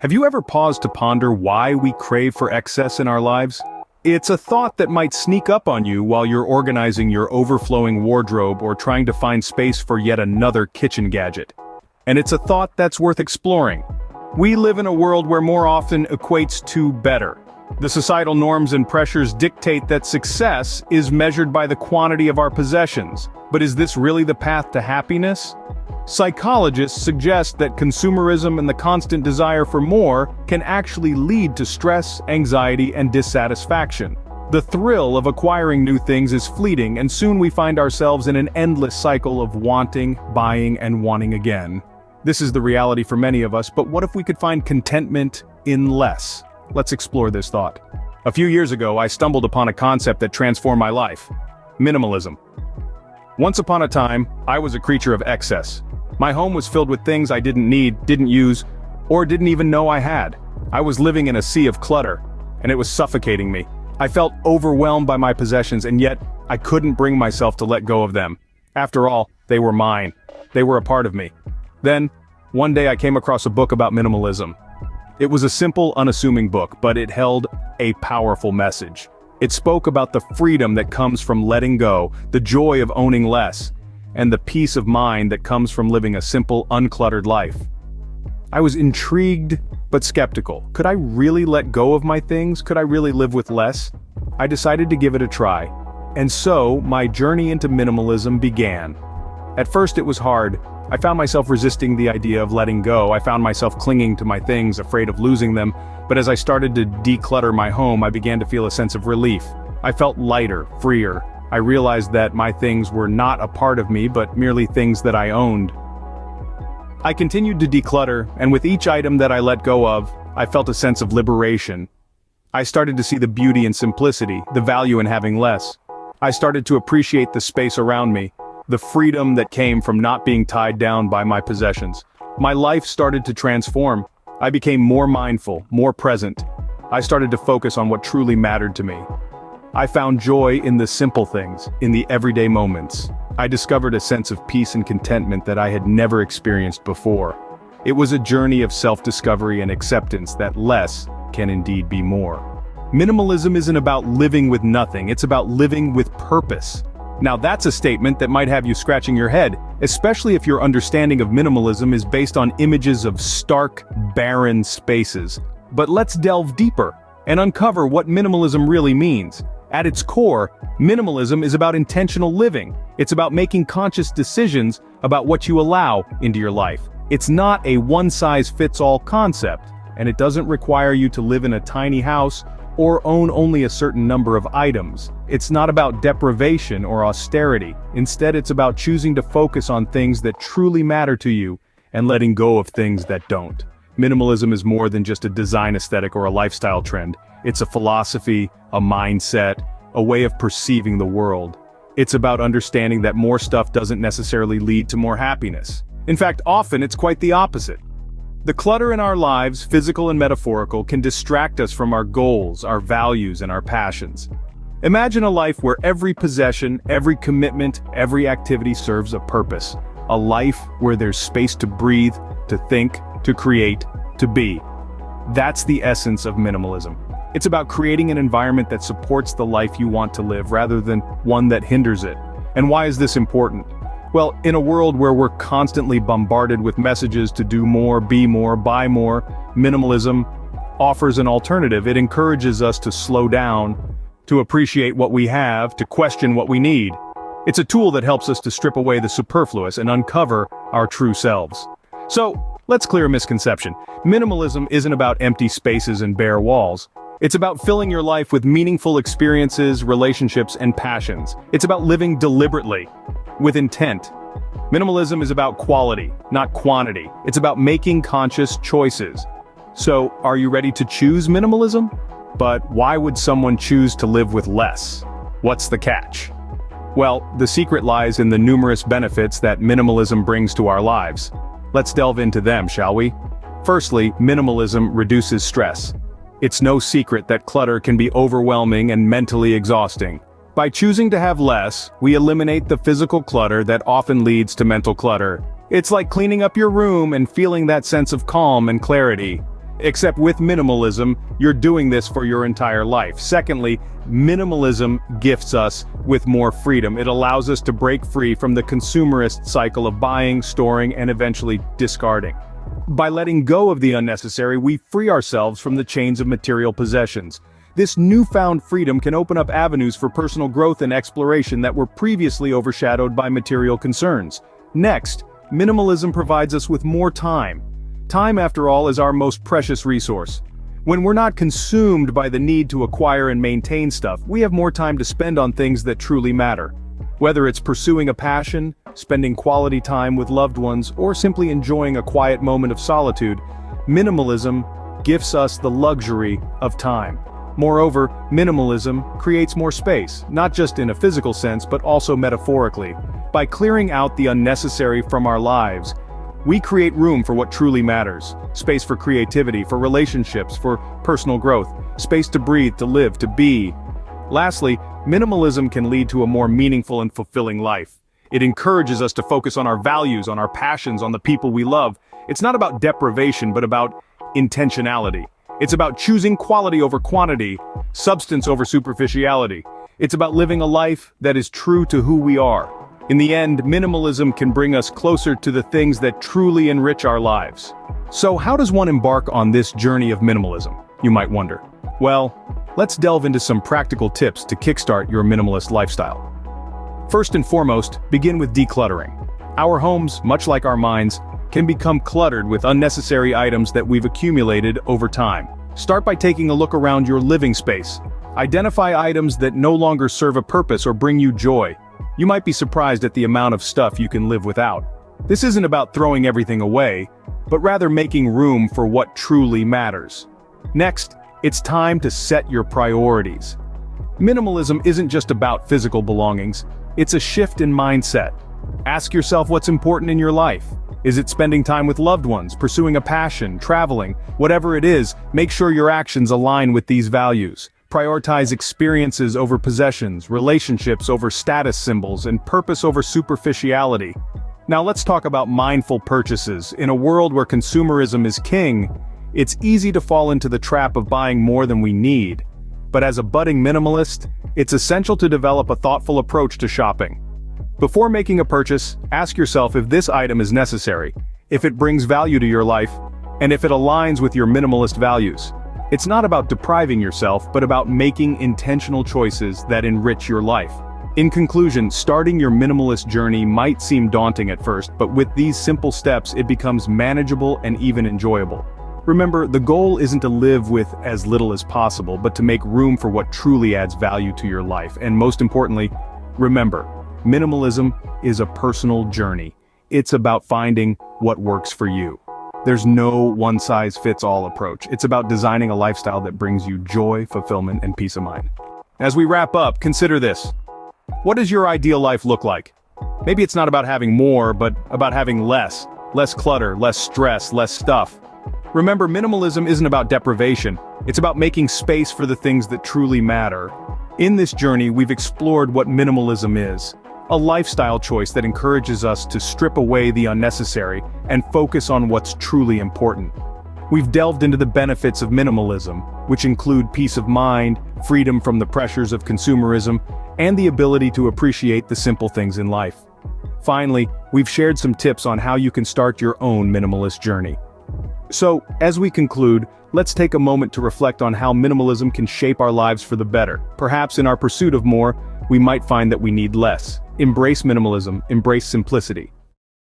Have you ever paused to ponder why we crave for excess in our lives? It's a thought that might sneak up on you while you're organizing your overflowing wardrobe or trying to find space for yet another kitchen gadget. And it's a thought that's worth exploring. We live in a world where more often equates to better. The societal norms and pressures dictate that success is measured by the quantity of our possessions. But is this really the path to happiness? Psychologists suggest that consumerism and the constant desire for more can actually lead to stress, anxiety, and dissatisfaction. The thrill of acquiring new things is fleeting, and soon we find ourselves in an endless cycle of wanting, buying, and wanting again. This is the reality for many of us, but what if we could find contentment in less? Let's explore this thought. A few years ago, I stumbled upon a concept that transformed my life: minimalism. Once upon a time, I was a creature of excess. My home was filled with things I didn't need, didn't use, or didn't even know I had. I was living in a sea of clutter, and it was suffocating me. I felt overwhelmed by my possessions, and yet I couldn't bring myself to let go of them. After all, they were mine. They were a part of me. Then, one day I came across a book about minimalism. It was a simple, unassuming book, but it held a powerful message. It spoke about the freedom that comes from letting go, the joy of owning less, and the peace of mind that comes from living a simple, uncluttered life. I was intrigued, but skeptical. Could I really let go of my things? Could I really live with less? I decided to give it a try. And so, my journey into minimalism began. At first it was hard. I found myself resisting the idea of letting go. I found myself clinging to my things, afraid of losing them. But as I started to declutter my home, I began to feel a sense of relief. I felt lighter, freer. I realized that my things were not a part of me, but merely things that I owned. I continued to declutter, and with each item that I let go of, I felt a sense of liberation. I started to see the beauty in simplicity, the value in having less. I started to appreciate the space around me, the freedom that came from not being tied down by my possessions. My life started to transform. I became more mindful, more present. I started to focus on what truly mattered to me. I found joy in the simple things, in the everyday moments. I discovered a sense of peace and contentment that I had never experienced before. It was a journey of self-discovery and acceptance that less can indeed be more. Minimalism isn't about living with nothing, it's about living with purpose. Now that's a statement that might have you scratching your head, especially if your understanding of minimalism is based on images of stark, barren spaces. But let's delve deeper and uncover what minimalism really means. At its core, minimalism is about intentional living. It's about making conscious decisions about what you allow into your life. It's not a one-size-fits-all concept, and it doesn't require you to live in a tiny house or own only a certain number of items. It's not about deprivation or austerity. Instead, it's about choosing to focus on things that truly matter to you and letting go of things that don't. Minimalism is more than just a design aesthetic or a lifestyle trend. It's a philosophy, a mindset, a way of perceiving the world. It's about understanding that more stuff doesn't necessarily lead to more happiness. In fact, often it's quite the opposite. The clutter in our lives, physical and metaphorical, can distract us from our goals, our values, and our passions. Imagine a life where every possession, every commitment, every activity serves a purpose. A life where there's space to breathe, to think, to create, to be. That's the essence of minimalism. It's about creating an environment that supports the life you want to live rather than one that hinders it. And why is this important? Well, in a world where we're constantly bombarded with messages to do more, be more, buy more, minimalism offers an alternative. It encourages us to slow down, to appreciate what we have, to question what we need. It's a tool that helps us to strip away the superfluous and uncover our true selves. So, let's clear a misconception. Minimalism isn't about empty spaces and bare walls. It's about filling your life with meaningful experiences, relationships, and passions. It's about living deliberately, with intent. Minimalism is about quality, not quantity. It's about making conscious choices. So, are you ready to choose minimalism? But why would someone choose to live with less? What's the catch? Well, the secret lies in the numerous benefits that minimalism brings to our lives. Let's delve into them, shall we? Firstly, minimalism reduces stress. It's no secret that clutter can be overwhelming and mentally exhausting. By choosing to have less, we eliminate the physical clutter that often leads to mental clutter. It's like cleaning up your room and feeling that sense of calm and clarity. Except with minimalism, you're doing this for your entire life. Secondly, minimalism gifts us with more freedom. It allows us to break free from the consumerist cycle of buying, storing, and eventually discarding. By letting go of the unnecessary, we free ourselves from the chains of material possessions. This newfound freedom can open up avenues for personal growth and exploration that were previously overshadowed by material concerns. Next, minimalism provides us with more time. Time, after all, is our most precious resource. When we're not consumed by the need to acquire and maintain stuff, we have more time to spend on things that truly matter. Whether it's pursuing a passion, spending quality time with loved ones, or simply enjoying a quiet moment of solitude, minimalism gifts us the luxury of time. Moreover, minimalism creates more space, not just in a physical sense but also metaphorically. By clearing out the unnecessary from our lives, we create room for what truly matters. Space for creativity, for relationships, for personal growth. Space to breathe, to live, to be. Lastly, minimalism can lead to a more meaningful and fulfilling life. It encourages us to focus on our values, on our passions, on the people we love. It's not about deprivation, but about intentionality. It's about choosing quality over quantity, substance over superficiality. It's about living a life that is true to who we are. In the end, minimalism can bring us closer to the things that truly enrich our lives. So how does one embark on this journey of minimalism, you might wonder? Well, let's delve into some practical tips to kickstart your minimalist lifestyle. First and foremost, begin with decluttering. Our homes, much like our minds, can become cluttered with unnecessary items that we've accumulated over time. Start by taking a look around your living space. Identify items that no longer serve a purpose or bring you joy. You might be surprised at the amount of stuff you can live without. This isn't about throwing everything away, but rather making room for what truly matters. Next, it's time to set your priorities. Minimalism isn't just about physical belongings, it's a shift in mindset. Ask yourself what's important in your life. Is it spending time with loved ones, pursuing a passion, traveling? Whatever it is, make sure your actions align with these values. Prioritize experiences over possessions, relationships over status symbols, and purpose over superficiality. Now let's talk about mindful purchases. In a world where consumerism is king, it's easy to fall into the trap of buying more than we need. But as a budding minimalist, it's essential to develop a thoughtful approach to shopping. Before making a purchase, ask yourself if this item is necessary, if it brings value to your life, and if it aligns with your minimalist values. It's not about depriving yourself, but about making intentional choices that enrich your life. In conclusion, starting your minimalist journey might seem daunting at first, but with these simple steps, it becomes manageable and even enjoyable. Remember, the goal isn't to live with as little as possible, but to make room for what truly adds value to your life. And most importantly, remember, minimalism is a personal journey. It's about finding what works for you. There's no one-size-fits-all approach. It's about designing a lifestyle that brings you joy, fulfillment, and peace of mind. As we wrap up, consider this. What does your ideal life look like? Maybe it's not about having more, but about having less. Less clutter, less stress, less stuff. Remember, minimalism isn't about deprivation. It's about making space for the things that truly matter. In this journey, we've explored what minimalism is. A lifestyle choice that encourages us to strip away the unnecessary and focus on what's truly important. We've delved into the benefits of minimalism, which include peace of mind, freedom from the pressures of consumerism, and the ability to appreciate the simple things in life. Finally, we've shared some tips on how you can start your own minimalist journey. So, as we conclude, let's take a moment to reflect on how minimalism can shape our lives for the better. Perhaps in our pursuit of more, we might find that we need less. Embrace minimalism, embrace simplicity,